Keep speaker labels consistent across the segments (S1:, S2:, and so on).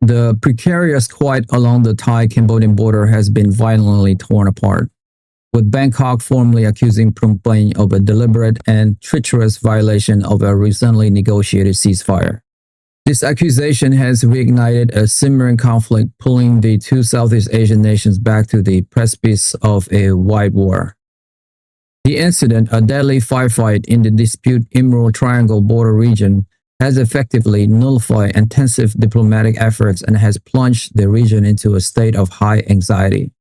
S1: The precarious quiet along the Thai-Cambodian border has been violently torn apart, with Bangkok formally accusing Phnom Penh of a deliberate and treacherous violation of a recently negotiated ceasefire. This accusation has reignited a simmering conflict, pulling the two Southeast Asian nations back to the precipice of a wide war. The incident, a deadly firefight in the disputed Emerald Triangle border region, has effectively nullified intensive diplomatic efforts and has plunged the region into a state of high anxiety.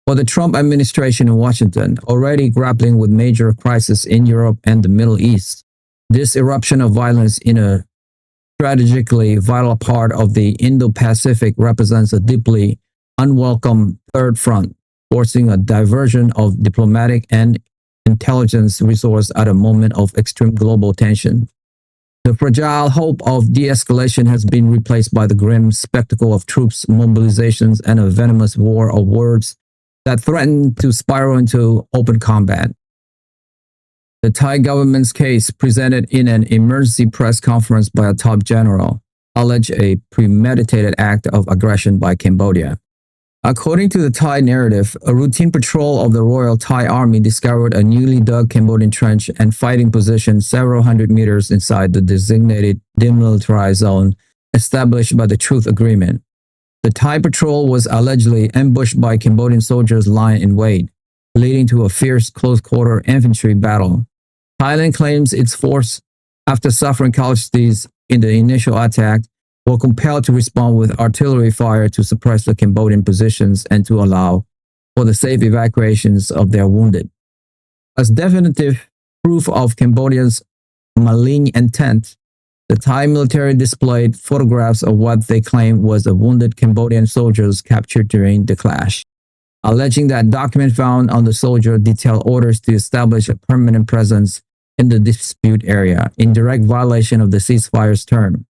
S1: For the Trump administration in Washington, already grappling with major crises in Europe and the Middle East, this eruption of violence in a strategically vital part of the Indo-Pacific represents a deeply unwelcome third front, forcing a diversion of diplomatic and intelligence resources at a moment of extreme global tension. The fragile hope of de-escalation has been replaced by the grim spectacle of troops mobilizations and a venomous war of words that threaten to spiral into open combat. The Thai government's case, presented in an emergency press conference by a top general, alleged a premeditated act of aggression by Cambodia. According to the Thai narrative, a routine patrol of the Royal Thai Army discovered a newly dug Cambodian trench and fighting position several hundred meters inside the designated demilitarized zone established by the Truce Agreement. The Thai patrol was allegedly ambushed by Cambodian soldiers lying in wait, leading to a fierce close-quarter infantry battle. Thailand claims its force, after suffering casualties in the initial attack, were compelled to respond with artillery fire to suppress the Cambodian positions and to allow for the safe evacuations of their wounded. As definitive proof of Cambodia's malign intent, the Thai military displayed photographs of what they claimed was the wounded Cambodian soldiers captured during the clash, alleging that document found on the soldier detailed orders to establish a permanent presence in the dispute area, in direct violation of the ceasefire's term.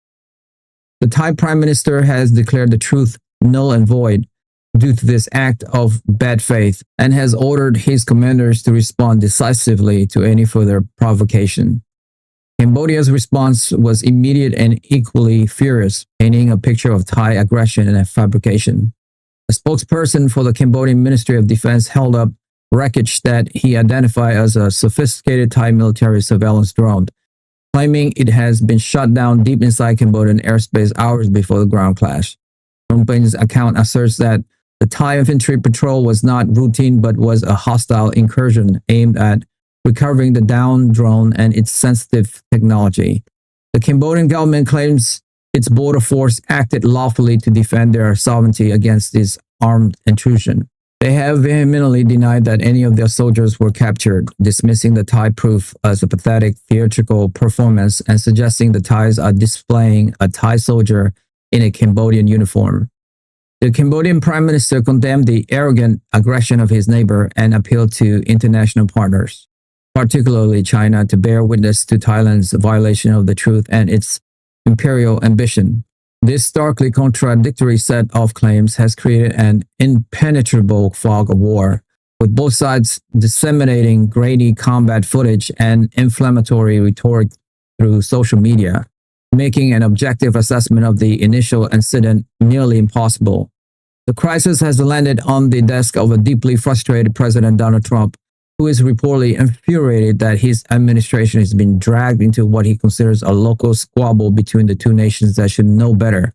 S1: The Thai Prime Minister has declared the truce null and void due to this act of bad faith and has ordered his commanders to respond decisively to any further provocation. Cambodia's response was immediate and equally furious, painting a picture of Thai aggression and fabrication. A spokesperson for the Cambodian Ministry of Defense held up wreckage that he identified as a sophisticated Thai military surveillance drone, claiming it has been shot down deep inside Cambodian airspace hours before the ground clash. Phnom Penh's account asserts that the Thai infantry patrol was not routine but was a hostile incursion aimed at recovering the downed drone and its sensitive technology. The Cambodian government claims its border force acted lawfully to defend their sovereignty against this armed intrusion. They have vehemently denied that any of their soldiers were captured, dismissing the Thai proof as a pathetic theatrical performance and suggesting the Thais are displaying a Thai soldier in a Cambodian uniform. The Cambodian Prime Minister condemned the arrogant aggression of his neighbor and appealed to international partners, particularly China, to bear witness to Thailand's violation of the truce and its imperial ambition. This starkly contradictory set of claims has created an impenetrable fog of war, with both sides disseminating grainy combat footage and inflammatory rhetoric through social media, making an objective assessment of the initial incident nearly impossible. The crisis has landed on the desk of a deeply frustrated President Donald Trump, who is reportedly infuriated that his administration has been dragged into what he considers a local squabble between the two nations that should know better.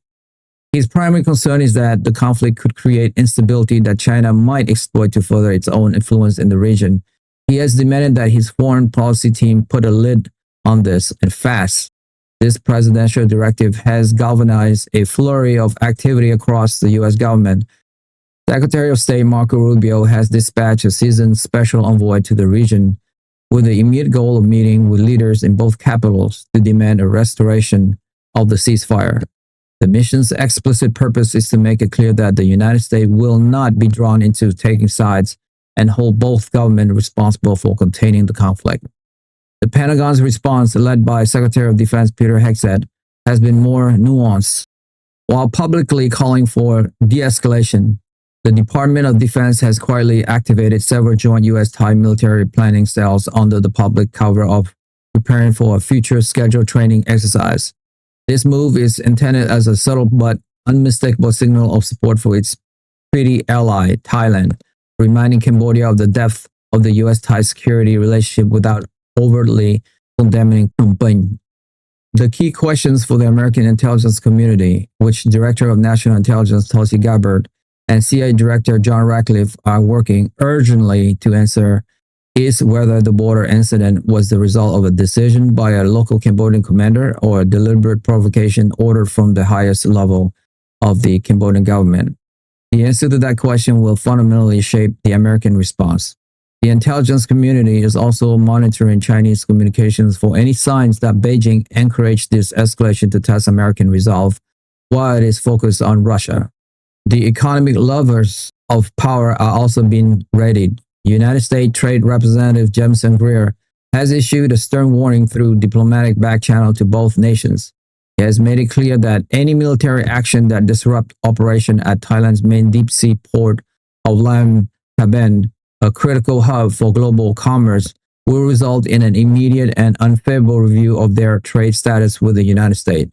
S1: His primary concern is that the conflict could create instability that China might exploit to further its own influence in the region. He has demanded that his foreign policy team put a lid on this, and fast. This presidential directive has galvanized a flurry of activity across the U.S. government. Secretary of State Marco Rubio has dispatched a seasoned special envoy to the region with the immediate goal of meeting with leaders in both capitals to demand a restoration of the ceasefire. The mission's explicit purpose is to make it clear that the United States will not be drawn into taking sides and hold both governments responsible for containing the conflict. The Pentagon's response, led by Secretary of Defense Peter Hegseth, has been more nuanced. While publicly calling for de-escalation, the Department of Defense has quietly activated several joint U.S.-Thai military planning cells under the public cover of preparing for a future scheduled training exercise. This move is intended as a subtle but unmistakable signal of support for its treaty ally, Thailand, reminding Cambodia of the depth of the US-Thai security relationship without overtly condemning Phnom Penh. The key questions for the American intelligence community, which Director of National Intelligence Tulsi Gabbard and CIA Director John Ratcliffe are working urgently to answer, is whether the border incident was the result of a decision by a local Cambodian commander or a deliberate provocation ordered from the highest level of the Cambodian government. The answer to that question will fundamentally shape the American response. The intelligence community is also monitoring Chinese communications for any signs that Beijing encouraged this escalation to test American resolve while it is focused on Russia. The economic lovers of power are also being readied. United States Trade Representative Jameson Greer has issued a stern warning through diplomatic back channel to both nations. He has made it clear that any military action that disrupts operation at Thailand's main deep-sea port of Lam Taben, a critical hub for global commerce, will result in an immediate and unfavorable review of their trade status with the United States.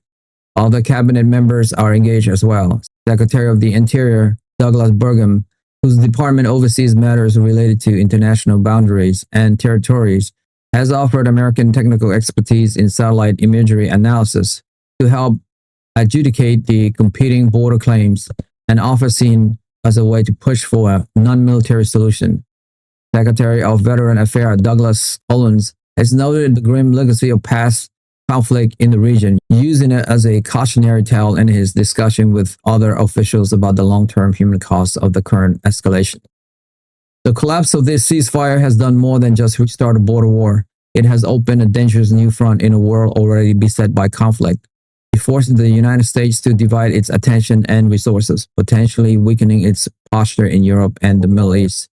S1: Other cabinet members are engaged as well. Secretary of the Interior, Douglas Burgum, whose department oversees matters related to international boundaries and territories, has offered American technical expertise in satellite imagery analysis to help adjudicate the competing border claims, and offer seen as a way to push for a non-military solution. Secretary of Veteran Affairs Douglas Collins has noted the grim legacy of past conflict in the region, using it as a cautionary tale in his discussion with other officials about the long-term human costs of the current escalation. The collapse of this ceasefire has done more than just restart a border war. It has opened a dangerous new front in a world already beset by conflict. It forces the United States to divide its attention and resources, potentially weakening its posture in Europe and the Middle East.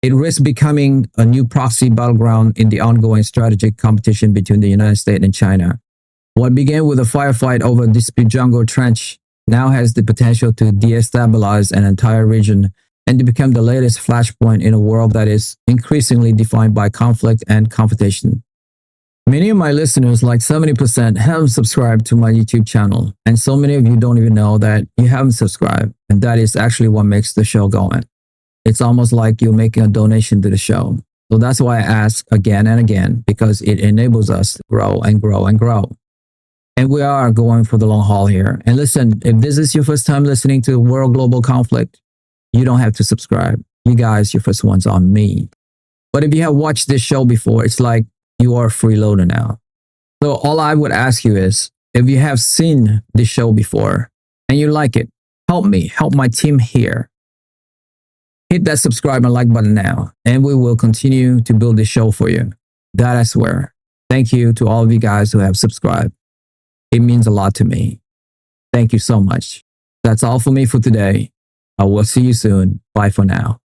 S1: It risks becoming a new proxy battleground in the ongoing strategic competition between the United States and China. What began with a firefight over Dispute Jungle Trench now has the potential to destabilize an entire region and to become the latest flashpoint in a world that is increasingly defined by conflict and competition. Many of my listeners, like 70%, haven't subscribed to my YouTube channel, and so many of you don't even know that you haven't subscribed, and that is actually what makes the show go on. It's almost like you're making a donation to the show. So that's why I ask again and again, because it enables us to grow and grow and grow. And we are going for the long haul here. And listen, if this is your first time listening to World Global Conflict, you don't have to subscribe. You guys, your first one's on me. But if you have watched this show before, it's like you are a freeloader now. So all I would ask you is, if you have seen this show before and you like it, help me, help my team here. Hit that subscribe and like button now, and we will continue to build this show for you. That I swear. Thank you to all of you guys who have subscribed. It means a lot to me. Thank you so much. That's all for me for today. I will see you soon. Bye for now.